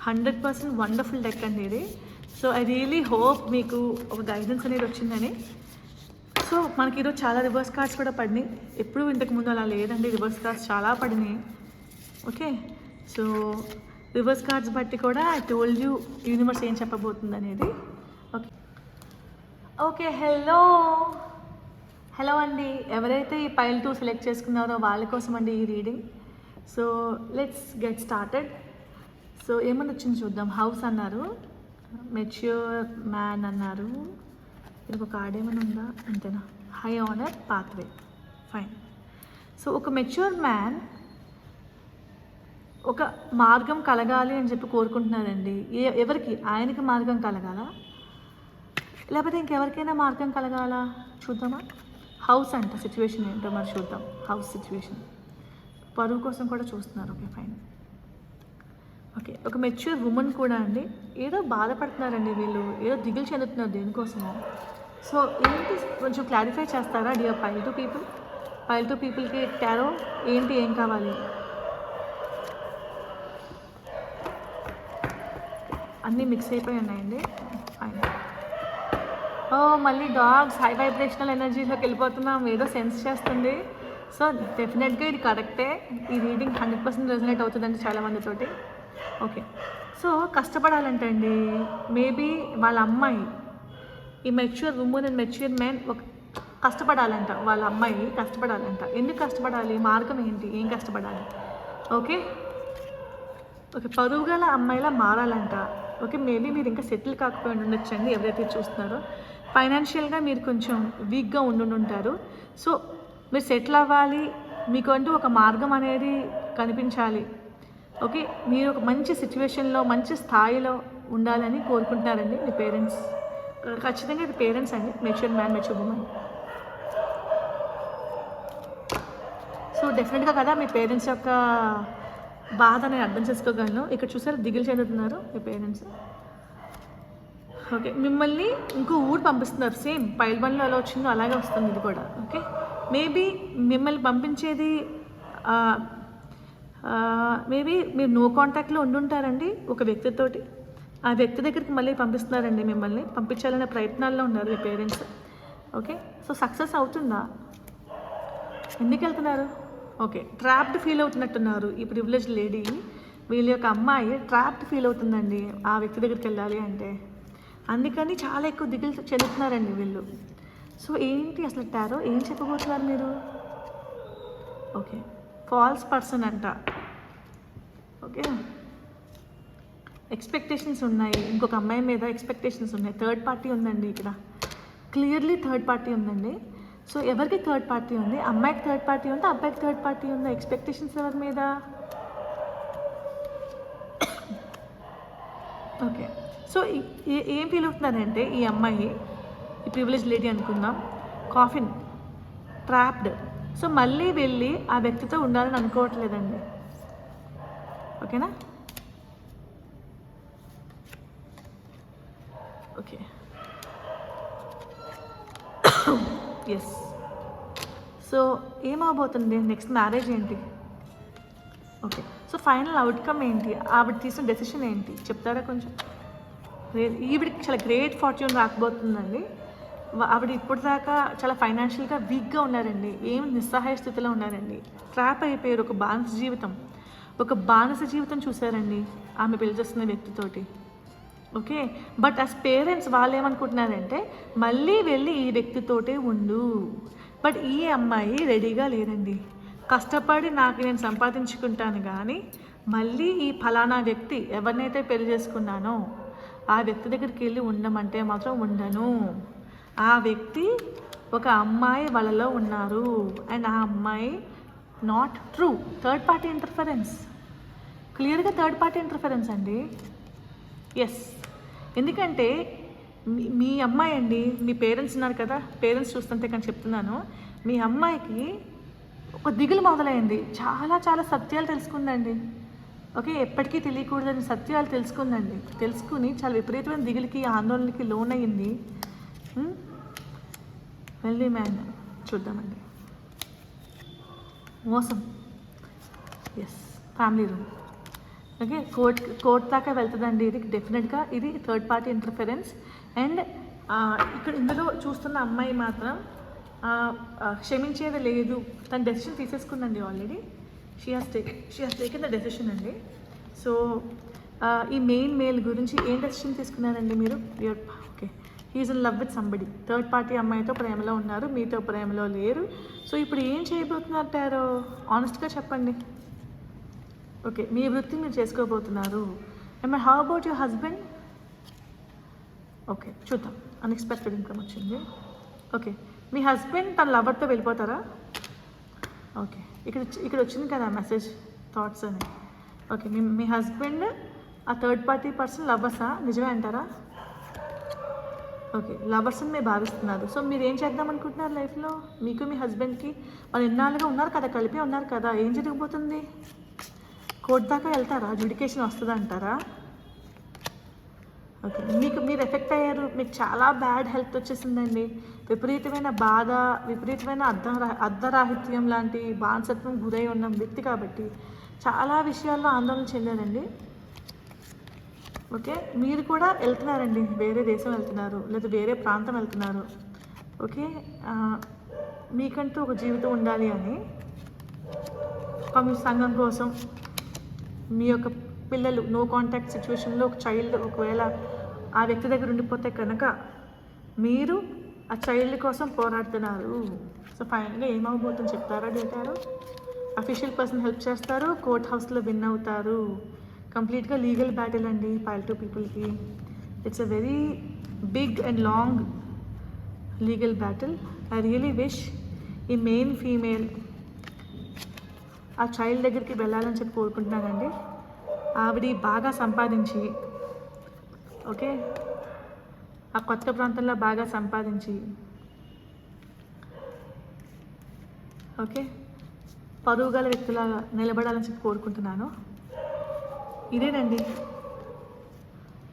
100% వండర్ఫుల్ డెక్ అండి ఇది. సో ఐ రియలీ హోప్ మీకు ఒక గైడెన్స్ అనేది వచ్చిందని. సో మనకి ఈరోజు చాలా రివర్స్ కార్డ్స్ కూడా పడినాయి. ఎప్పుడు ఇంతకుముందు అలా లేదండి, రివర్స్ కార్డ్స్ చాలా పడినాయి. ఓకే, సో రివర్స్ కార్డ్స్ బట్టి కూడా ఐ టోల్డ్ యూ యూనివర్స్ ఏం చెప్పబోతుంది అనేది. ఓకే ఓకే హలో అండి, ఎవరైతే ఈ పైల్ 2 సెలెక్ట్ చేసుకున్నారో వాళ్ళ కోసం అండి ఈ reading. So let's get started. So ఏమని వచ్చింది చూద్దాం. హౌస్ అన్నారు, మెచ్యూర్ మ్యాన్ అన్నారు, ఇది ఒక కార్డ్ ఏమైనా ఉందా, అంతేనా, high honour pathway, fine. So ఒక మెచ్యూర్ మ్యాన్ ఒక మార్గం కలగాలి అని చెప్పి కోరుకుంటున్నారండి. ఎవరికి? ఆయనకి మార్గం కలగాల, లేకపోతే ఇంకెవరికైనా మార్గం కలగాల చూద్దామా. హౌస్ అంట, సిచ్యువేషన్ ఏంటో మరి చూద్దాం. హౌస్ సిచ్యువేషన్, పరువు కోసం కూడా చూస్తున్నారు. Okay fine. ఓకే, ఒక మెచ్యూర్ ఉమెన్ కూడా అండి, ఏదో బాధపడుతున్నారండి వీళ్ళు, ఏదో దిగులు చెందుతున్నారు దేనికోసమో. సో ఏంటి కొంచెం క్లారిఫై చేస్తారా డియర్ పైల్ 2 పీపుల్? పైల్ 2 పీపుల్కి టారో ఏంటి, ఏం కావాలి? అన్నీ మిక్స్ అయిపోయి ఉన్నాయండి. ఫైన్. ఓ మళ్ళీ డాగ్స్ హై వైబ్రేషనల్ ఎనర్జీలోకి వెళ్ళిపోతున్నాం, ఏదో సెన్స్ చేస్తుంది. సో డెఫినెట్గా ఇది కరెక్టే, ఈ రీడింగ్ 100% రెజనేట్ అవుతుందండి చాలామందితోటి. ఓకే, సో కష్టపడాలంటే అండి మేబీ వాళ్ళ అమ్మాయి, ఈ mature women and mature men ఒక కష్టపడాలంట, వాళ్ళ అమ్మాయి కష్టపడాలంట. ఎందుకు కష్టపడాలి, మార్గం ఏంటి, ఏం కష్టపడాలి? ఓకే ఓకే, పరువు గల అమ్మాయిలా మారాలంట. ఓకే, మేబీ మీరు ఇంకా సెటిల్ కాకపోయి ఉండొచ్చండి ఎవరైతే చూస్తున్నారో. ఫైనాన్షియల్గా మీరు కొంచెం వీక్గా ఉండుంటారు. సో మీరు సెటిల్ అవ్వాలి, మీకు అంటూ ఒక మార్గం అనేది కనిపించాలి. ఓకే, మీరు ఒక మంచి సిచ్యువేషన్లో మంచి స్థాయిలో ఉండాలని కోరుకుంటున్నారండి మీ పేరెంట్స్. ఖచ్చితంగా ఇది పేరెంట్స్ అండి, mature man mature women. So డెఫినెట్గా కదా మీ పేరెంట్స్ యొక్క బాధ నేను అర్థం చేసుకోగలను. ఇక్కడ చూసారు దిగులు చెందుతున్నారు మీ పేరెంట్స్. ఓకే, మిమ్మల్ని ఇంకో ఊరు పంపిస్తున్నారు, సేమ్ పైల్ బండ్లో ఎలా వచ్చిందో అలాగే వస్తుంది ఇది కూడా. ఓకే, మేబీ మిమ్మల్ని పంపించేది మేబీ మీరు నో కాంటాక్ట్లో ఉండుంటారండి ఒక వ్యక్తితోటి. ఆ వ్యక్తి దగ్గరికి మళ్ళీ పంపిస్తున్నారండి, మిమ్మల్ని పంపించాలనే ప్రయత్నాల్లో ఉన్నారు మీ పేరెంట్స్. ఓకే, సో సక్సెస్ అవుతుందా? ఎందుకు వెళ్తున్నారు? ఓకే, ట్రాప్డ్ ఫీల్ అవుతున్నట్టున్నారు ఈ ప్రివిలేజ్ లేడీ. వీళ్ళ యొక్క అమ్మాయి ట్రాప్డ్ ఫీల్ అవుతుందండి ఆ వ్యక్తి దగ్గరికి వెళ్ళాలి అంటే. అందుకని చాలా ఎక్కువ దిగులు చెందుతున్నారండి వీళ్ళు. సో ఏంటి అసలు టారో ఏం చెప్పబోతున్నారు మీరు? ఓకే, ఫాల్స్ పర్సన్ అంట. ఓకే, ఎక్స్పెక్టేషన్స్ ఉన్నాయి, ఇంకొక అమ్మాయి మీద ఎక్స్పెక్టేషన్స్ ఉన్నాయి. థర్డ్ పార్టీ ఉందండి ఇక్కడ, క్లియర్లీ థర్డ్ పార్టీ ఉందండి. సో ఎవరికి థర్డ్ పార్టీ ఉంది? అమ్మాయికి థర్డ్ పార్టీ ఉందా, అబ్బాయికి థర్డ్ పార్టీ ఉందా? ఎక్స్పెక్టేషన్స్ ఎవరి మీద? ఓకే, సో ఏం ఫీల్ అవుతున్నారంటే ఈ అమ్మాయి, ఈ ప్రివిలేజ్ లేడీ అనుకుందాం, కాఫిన్ ట్రాప్డ్. సో మళ్ళీ వెళ్ళి ఆ వ్యక్తితో ఉండాలని అనుకోవట్లేదండి. ఓకేనా? Okay, yes. సో ఏమవబోతుంది నెక్స్ట్? మ్యారేజ్ ఏంటి? ఓకే, సో ఫైనల్ అవుట్కమ్ ఏంటి? ఆవిడ తీసుకున్న డెసిషన్ ఏంటి చెప్తారా కొంచెం? ఈవిడికి చాలా గ్రేట్ ఫార్చ్యూన్ రాకపోతుందండి. ఆవిడ ఇప్పటిదాకా చాలా ఫైనాన్షియల్గా వీక్గా ఉన్నారండి, ఏం నిస్సహాయ స్థితిలో ఉన్నారండి, ట్రాప్ అయిపోయారు. ఒక బానిస జీవితం చూసారండి ఆమె పెళ్లి చేస్తున్న వ్యక్తితోటి. ఓకే, బట్ యాజ్ పేరెంట్స్ వాళ్ళు ఏమనుకుంటున్నారంటే మళ్ళీ వెళ్ళి ఈ వ్యక్తితోటే ఉండు. బట్ ఈ అమ్మాయి రెడీగా లేదండి. కష్టపడి నాకు నేను సంపాదించుకుంటాను కానీ మళ్ళీ ఈ ఫలానా వ్యక్తి ఎవరినైతే పెళ్లి చేసుకున్నానో ఆ వ్యక్తి దగ్గరికి వెళ్ళి ఉండమంటే మాత్రం ఉండను. ఆ వ్యక్తి ఒక అమ్మాయి వాళ్ళలో ఉన్నారు అండ్ ఆ అమ్మాయి not true, third party interference, క్లియర్గా థర్డ్ పార్టీ ఇంటర్ఫరెన్స్ అండి. ఎస్, ఎందుకంటే మీ అమ్మాయి అండి, మీ పేరెంట్స్ ఉన్నారు కదా, పేరెంట్స్ చూస్తుంటే కానీ చెప్తున్నాను, మీ అమ్మాయికి ఒక దిగులు మొదలైంది. చాలా చాలా సత్యాలు తెలుసుకుందండి. ఓకే, ఎప్పటికీ తెలియకూడదని సత్యాలు తెలుసుకుందండి. తెలుసుకుని చాలా విపరీతమైన దిగులకి ఆందోళనకి లోన్ అయ్యింది. వెల్దీ మ్యాన్ చూద్దామండి. మోసం, yes, family room. Okay, court దాకా వెళ్తుందండి ఇది డెఫినెట్గా. ఇది థర్డ్ పార్టీ ఇంటర్ఫరెన్స్. అండ్ ఇక్కడ ఇందులో చూస్తున్న అమ్మాయి మాత్రం క్షమించేది లేదు, తన డెసిషన్ తీసేసుకుందండి already. She has taken the decision అండి. సో ఈ మేల్ గురించి ఏం డెసిషన్ తీసుకున్నారండి మీరు? Okay, he is in love with somebody, third party అమ్మాయితో ప్రేమలో ఉన్నారు, మీతో ప్రేమలో లేరు. సో ఇప్పుడు ఏం చేయబోతున్నారు? ఆనెస్ట్గా చెప్పండి. ఓకే, మీ వృత్తి మీరు చేసుకోబోతున్నారు. And how about your husband? Okay, చూద్దాం. అన్ఎక్స్పెక్టెడ్ ఇన్కమ్ వచ్చింది. ఓకే, మీ హస్బెండ్ తన లవర్తో వెళ్ళిపోతారా? ఓకే, ఇక్కడ వచ్చింది కదా మెసేజ్, థాట్స్ అని. ఓకే, మీ హస్బెండ్ ఆ థర్డ్ పార్టీ పర్సన్ లవర్సా? నిజమే అంటారా? ఓకే, లవర్స్ అని మీరు భావిస్తున్నారు. సో మీరు ఏం చేద్దాం అనుకుంటున్నారు లైఫ్లో? మీకు మీ హస్బెండ్కి వాళ్ళు ఎన్నాళ్ళుగా ఉన్నారు కదా, కలిపి ఉన్నారు కదా, ఏం జరగబోతుంది? కోర్టు దాకా వెళ్తారా? అడ్యుడికేషన్ వస్తుంది అంటారా? ఓకే, మీరు ఎఫెక్ట్ అయ్యారు, మీకు చాలా బ్యాడ్ హెల్త్ వచ్చేసిందండి, విపరీతమైన బాధ, విపరీతమైన అర్ధరాహిత్యం లాంటి బానిసత్వం గురై ఉన్న వ్యక్తి కాబట్టి చాలా విషయాల్లో ఆందోళన చెందారండి. ఓకే, మీరు కూడా వెళ్తున్నారండి, వేరే దేశం వెళ్తున్నారు లేదా వేరే ప్రాంతం వెళ్తున్నారు. ఓకే, మీకంటూ ఒక జీవితం ఉండాలి అని మీ సంఘం కోసం మీ యొక్క పిల్లలు నో కాంటాక్ట్ సిచ్యువేషన్లో ఒక చైల్డ్ ఒకవేళ ఆ వ్యక్తి దగ్గర ఉండిపోతే కనుక మీరు ఆ చైల్డ్ కోసం పోరాడుతున్నారు. సో ఫైనల్గా ఏమవబోతుందో చెప్తారా డేటారు? అఫీషియల్ పర్సన్ హెల్ప్ చేస్తారు, కోర్ట్ హౌస్లో విన్ అవుతారు. కంప్లీట్గా లీగల్ బ్యాటిల్ అండి పైల్ టు పీపుల్కి. It's a very big and long legal battle. I really wish ఈ మెయిన్ ఫీమేల్ ఆ చైల్డ్ దగ్గరికి వెళ్ళాలని చెప్పి కోరుకుంటున్నానండి. ఆవిడ బాగా సంపాదించి, ఓకే, ఆ కొత్త ప్రాంతంలో బాగా సంపాదించి, ఓకే, పరువుగల వ్యక్తులాగా నిలబడాలని చెప్పి కోరుకుంటున్నాను. ఇదేనండి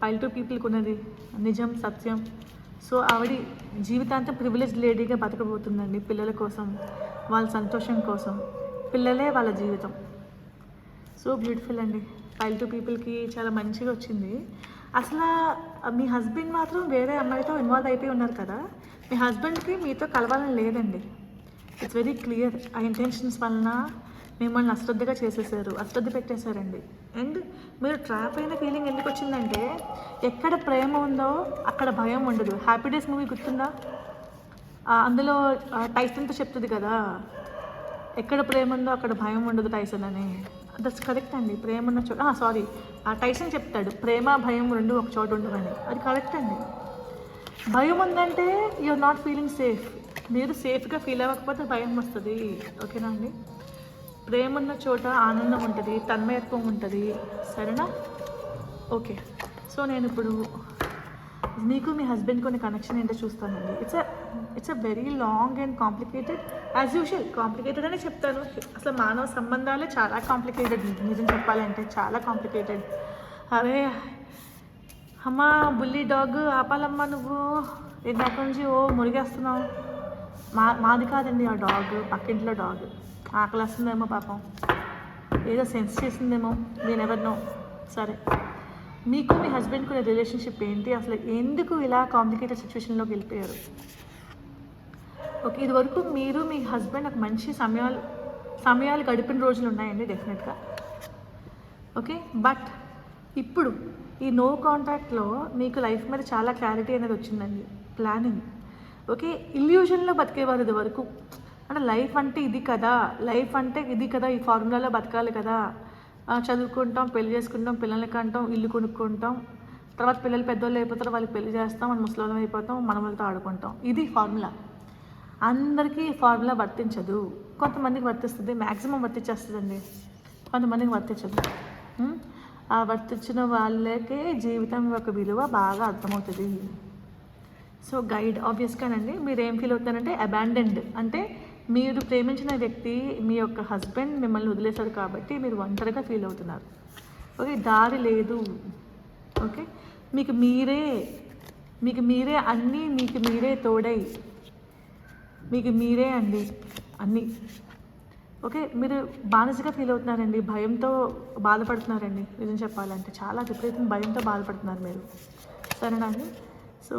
పైల్ టు పీపుల్కి ఉన్నది నిజం, సత్యం. సో ఆవిడ జీవితాంతం ప్రివిలేజ్ లేడీగా బతకబోతుందండి పిల్లల కోసం, వాళ్ళ సంతోషం కోసం. పిల్లలే వాళ్ళ జీవితం. సో బ్యూటిఫుల్ అండి. పైల్ టు పీపుల్కి చాలా మంచిగా వచ్చింది. అసలు మీ హస్బెండ్ మాత్రం వేరే అమ్మాయితో ఇన్వాల్వ్ అయిపోయి ఉన్నారు కదా, మీ హస్బెండ్కి మీతో కలవాలని లేదండి. It's very clear. ఆ ఇంటెన్షన్స్ వలన మిమ్మల్ని అశ్రద్ధగా చేసేసారు, అశ్రద్ధ పెట్టేశారండి. అండ్ మీరు ట్రాప్ అయిన ఫీలింగ్ ఎందుకు వచ్చిందంటే, ఎక్కడ ప్రేమ ఉందో అక్కడ భయం ఉండదు. హ్యాపీ డేస్ మూవీ గుర్తుందా? అందులో టైసన్తో చెప్తుంది కదా, ఎక్కడ ప్రేమ ఉందో అక్కడ భయం ఉండదు టైసన్ అని. దట్స్ కరెక్ట్ అండి. ప్రేమ ఉన్న చోట సారీ టైసన్ చెప్తాడు ప్రేమ భయం రెండు ఒక చోట ఉండవని. అది కరెక్ట్ అండి. భయం ఉందంటే యూఆర్ నాట్ ఫీలింగ్ సేఫ్. మీరు సేఫ్గా ఫీల్ అవ్వకపోతే భయం వస్తుంది. ఓకేనా అండి? ప్రేమ ఉన్న చోట ఆనందం ఉంటుంది, తన్మయత్వం ఉంటుంది. సరేనా? ఓకే. సో నేను ఇప్పుడు మీకు మీ హస్బెండ్కి ఉన్న కనెక్షన్ ఏంటో చూస్తానండి. It's a very long and complicated. As usual complicated అనే చెప్తాను. అసలు మానవ సంబంధాలే చాలా కాంప్లికేటెడ్, నిజం చెప్పాలంటే చాలా కాంప్లికేటెడ్. అరే అమ్మ బుల్లి డాగ్ ఆపాలమ్మా, నువ్వు ఇందాక నుంచి మురిగేస్తున్నావు. మాది కాదండి ఆ డాగ్, పక్కింట్లో డాగ్. ఆకలి వస్తుందేమో పాపం, ఏదో సెన్స్ చేసిందేమో, నేను ఎవరినో. సరే, మీకు మీ హస్బెండ్ కూడా రిలేషన్షిప్ ఏంటి, అసలు ఎందుకు ఇలా కాంప్లికేటెడ్ సిచ్యువేషన్లోకి వెళ్ళిపోయారు? ఓకే, ఇది వరకు మీరు మీ హస్బెండ్ ఒక మంచి సమయాలు గడిపిన రోజులు ఉన్నాయండి డెఫినెట్గా. ఓకే, బట్ ఇప్పుడు ఈ నో కాంటాక్ట్లో మీకు లైఫ్ మీద చాలా క్లారిటీ అనేది వచ్చిందండి, ప్లానింగ్. ఓకే, ఇల్యూజన్లో బతికేవారు ఇది వరకు. అంటే లైఫ్ అంటే ఇది కదా, లైఫ్ అంటే ఇది కదా, ఈ ఫార్ములాలో బతకాలి కదా, చదువుకుంటాం, పెళ్లి చేసుకుంటాం, పిల్లల్ని కంటాం, ఇల్లు కొనుక్కుంటాం, తర్వాత పిల్లలు పెద్దవాళ్ళు అయిపోతారు, వాళ్ళకి పెళ్లి చేస్తాం, మనం ముసలివాళ్ళం అయిపోతాం, మనవలతో ఆడుకుంటాం. ఇది ఫార్ములా. అందరికీ ఈ ఫార్ములా వర్తించదు. కొంతమందికి వర్తిస్తుంది, మ్యాక్సిమం వర్తించేస్తుందండి, కొంతమందికి వర్తించదు. ఆ వర్తించిన వాళ్ళకే జీవితం యొక్క విలువ బాగా అర్థమవుతుంది. సో గైడ్ ఆబ్వియస్గానండి. మీరు ఏం ఫీల్ అవుతారంటే అబాండెన్డ్, అంటే మీరు ప్రేమించిన వ్యక్తి మీ యొక్క హస్బెండ్ మిమ్మల్ని వదిలేశారు కాబట్టి మీరు ఒంటరిగా ఫీల్ అవుతున్నారు. ఓకే, దారి లేదు. ఓకే, మీకు మీరే అన్నీ, మీకు మీరే తోడై, మీకు మీరే అండి అన్నీ. ఓకే, మీరు బానిసగా ఫీల్ అవుతున్నారండి, భయంతో బాధపడుతున్నారండి. నిజం చెప్పాలంటే చాలా విపరీతం భయంతో బాధపడుతున్నారు మీరు. సరేనా అండి? సో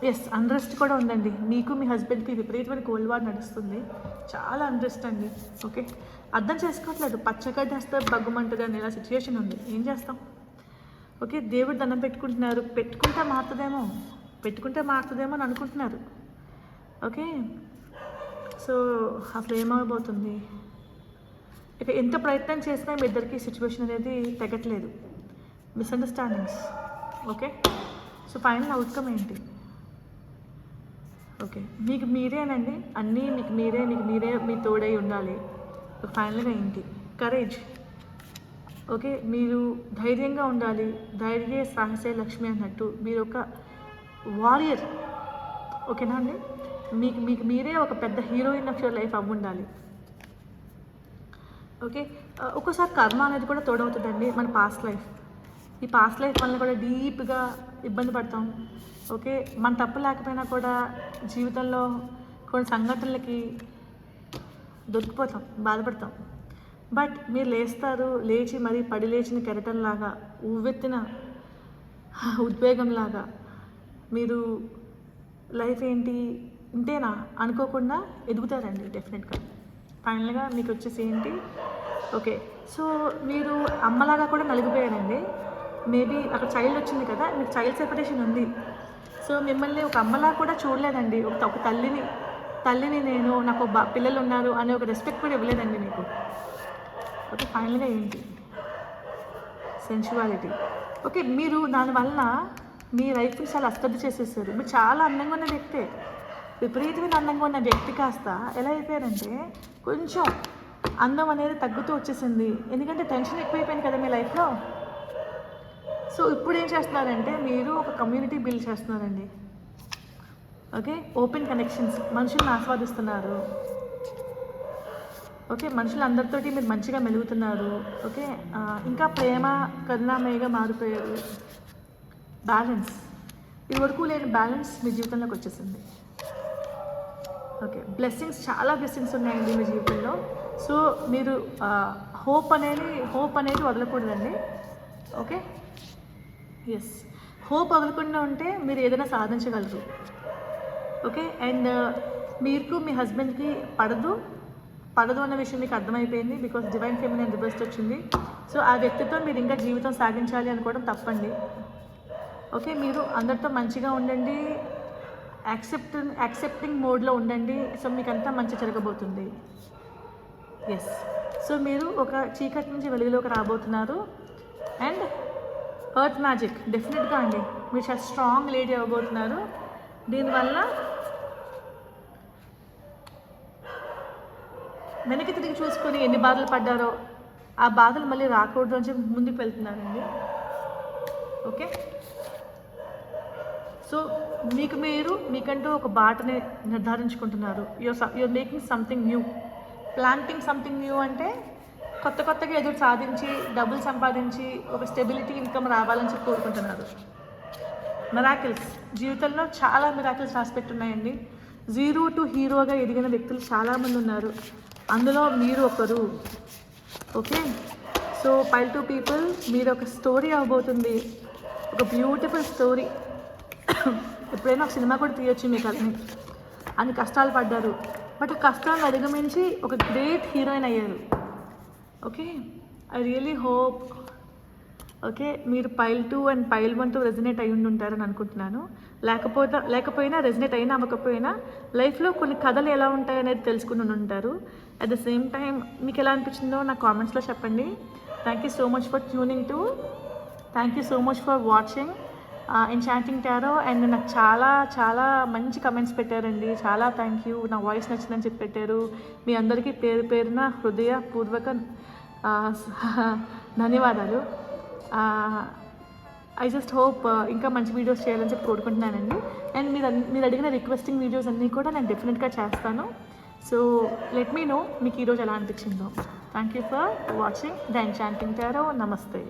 ఎస్, అన్రెస్ట్ కూడా ఉందండి. మీకు మీ హస్బెండ్కి విపరీతమైన కోల్డ్ వార్ నడుస్తుంది, చాలా అన్రెస్ట్ అండి. ఓకే, అర్థం చేసుకోవట్లేదు, పచ్చగడ్డ వస్తే బగ్గుమంటుంది అని ఇలా సిచ్యువేషన్ ఉంది. ఏం చేస్తాం? ఓకే, దేవుడు దండం పెట్టుకుంటున్నారు, పెట్టుకుంటే మారుతుందేమో అని అనుకుంటున్నారు. ఓకే, సో అసలు ఏమవబోతుంది? ఇక ఎంత ప్రయత్నం చేసినా మీ ఇద్దరికి సిచ్యువేషన్ అనేది తగ్గట్లేదు, misunderstandings. Okay, so final outcome ఏంటి? ఓకే, మీకు మీరేనండి అన్నీ, మీకు మీరే మీ తోడై ఉండాలి. ఫైనల్గా ఏంటి? కరేజ్. ఓకే, మీరు ధైర్యంగా ఉండాలి. ధైర్యే సాహసే లక్ష్మి అన్నట్టు మీరు ఒక వారియర్. ఓకేనా అండి? మీకు మీరే ఒక పెద్ద హీరోయిన్ ఆఫ్ యువర్ లైఫ్ అవ్వి ఉండాలి. ఓకే, ఒక్కోసారి కర్మ అనేది కూడా తోడవుతుందండి, మన పాస్ట్ లైఫ్. ఈ పాస్ట్ లైఫ్ వల్ల కూడా డీప్గా ఇబ్బంది పడతాం. ఓకే, మన తప్పు లేకపోయినా కూడా జీవితంలో కొన్ని సంఘటనలకి దొరికిపోతాం, బాధపడతాం. బట్ మీరు లేస్తారు, లేచి మరీ పడి లేచిన కెరటంలాగా ఉవ్వెత్తిన ఉద్వేగంలాగా మీరు లైఫ్ ఏంటి ఇంతేనా అనుకోకుండా ఎదుగుతారండి డెఫినెట్గా. ఫైనల్గా మీకు వచ్చేసి ఏంటి, ఓకే, సో మీరు అమ్మలాగా కూడా నలిగిపోయారండి. మేబీ అక్కడ చైల్డ్ వచ్చింది కదా, మీకు చైల్డ్ సెపరేషన్ ఉంది. సో మిమ్మల్ని ఒక అమ్మలా కూడా చూడలేదండి. ఒక తల్లిని నేను, నాకు పిల్లలు ఉన్నారు అనే ఒక రెస్పెక్ట్ కూడా ఇవ్వలేదండి మీకు. ఓకే, ఫైనల్గా ఏంటి, సెన్షువాలిటీ. ఓకే, మీరు దానివల్ల మీ లైఫ్ని చాలా అస్తవ్యస్తం చేసేసారు. మీరు చాలా అందంగా ఉన్న వ్యక్తే, విపరీతమైన అందంగా ఉన్న వ్యక్తి కాస్త ఎలా అయిపోయారంటే కొంచెం అందం అనేది తగ్గుతూ వచ్చేసింది. ఎందుకంటే టెన్షన్ ఎక్కువైపోయింది కదా మీ లైఫ్లో. సో ఇప్పుడు ఏం చేస్తున్నారంటే మీరు ఒక కమ్యూనిటీ బిల్డ్ చేస్తున్నారండి. ఓకే, ఓపెన్ కనెక్షన్స్, మనుషులను ఆస్వాదిస్తున్నారు. ఓకే, మనుషులందరితోటి మీరు మంచిగా మెలుగుతున్నారు. ఓకే, ఇంకా ప్రేమ కరుణామయంగా మారిపోయారు. బ్యాలెన్స్, ఇది వరకు లేని బ్యాలెన్స్ మీ జీవితంలోకి వచ్చేసింది. ఓకే, బ్లెస్సింగ్స్, చాలా బ్లెస్సింగ్స్ ఉన్నాయండి మీ జీవితంలో. సో మీరు హోప్ అనేది వదలకూడదండి. ఓకే, ఎస్, హోప్ వదలకుండా ఉంటే మీరు ఏదైనా సాధించగలరు. ఓకే, అండ్ మీకు మీ హస్బెండ్కి పడదు అన్న విషయం మీకు అర్థమైపోయింది. బికాస్ డివైన్ ఫెమినిన్ రివర్స్ వచ్చింది. సో ఆ వ్యక్తితో మీరు ఇంకా జీవితం సాగించాలి అనుకోవడం తప్పండి. ఓకే, మీరు అందరితో మంచిగా ఉండండి, యాక్సెప్టింగ్ మోడ్లో ఉండండి. సో మీకు అంతా మంచి జరగబోతుంది. ఎస్, సో మీరు ఒక చీకటి నుంచి వెలుగులోకి రాబోతున్నారు. అండ్ ఎర్త్ మ్యాజిక్ డెఫినెట్గా అండి, మీరు చాలా స్ట్రాంగ్ లేడీ అవ్వబోతున్నారు. దీనివల్ల వెనక్కి తిరిగి చూసుకొని ఎన్ని బాధలు పడ్డారో ఆ బాధలు మళ్ళీ రాకూడదు అని చెప్పి ముందుకు వెళ్తున్నారండి. ఓకే, సో మీకంటూ ఒక బాటని నిర్ధారించుకుంటున్నారు. You are making something new, planting something new. అంటే కొత్తగా ఎదురు సాధించి డబ్బులు సంపాదించి ఒక స్టెబిలిటీ ఇన్కమ్ రావాలని చెప్పి కోరుకుంటున్నారు. మిరాకిల్స్, జీవితంలో చాలా మిరాకిల్స్ రాసిపెట్టి ఉన్నాయండి. 0 to హీరోగా ఎదిగిన వ్యక్తులు చాలామంది ఉన్నారు, అందులో మీరు ఒకరు. Okay, so pile to people, మీరు ఒక స్టోరీ అవ్వబోతుంది, ఒక బ్యూటిఫుల్ స్టోరీ. ఎప్పుడైనా ఒక సినిమా కూడా తీయొచ్చు మీకు. అన్ని కష్టాలు పడ్డారు, బట్ కష్టాలను అధిగమించి ఒక గ్రేట్ హీరోయిన్ అయ్యారు. Okay, I really hope okay మీరు పైల్ 2 అండ్ పైల్ 1తో రెజినేట్ అయ్యి ఉంటారని అనుకుంటున్నాను. లేకపోయినా రెజినేట్ అయినా అవ్వకపోయినా లైఫ్లో కొన్ని కథలు ఎలా ఉంటాయనేది తెలుసుకుని ఉంటారు. అట్ ద సేమ్ టైం మీకు ఎలా అనిపించిందో నా కామెంట్స్లో చెప్పండి. Thank you so much for tuning to, thank you so much for watching enchanting tarot. And నాకు చాలా మంచి కమెంట్స్ పెట్టారండి, చాలా థ్యాంక్ యూ. నా వాయిస్ నచ్చిందని చెప్పి పెట్టారు. మీ అందరికీ పేరున హృదయపూర్వక ధన్యవాదాలు. ఐ జస్ట్ హోప్ ఇంకా మంచి వీడియోస్ చేయాలని చెప్పి కోరుకుంటున్నానండి. అండ్ మీరు అడిగిన రిక్వెస్టింగ్ వీడియోస్ అన్నీ కూడా నేను డెఫినెట్గా చేస్తాను. సో లెట్ మీ నో మీకు ఈరోజు ఎలా అనిపించిందో. Thank you for watching the enchanting tarot. నమస్తే.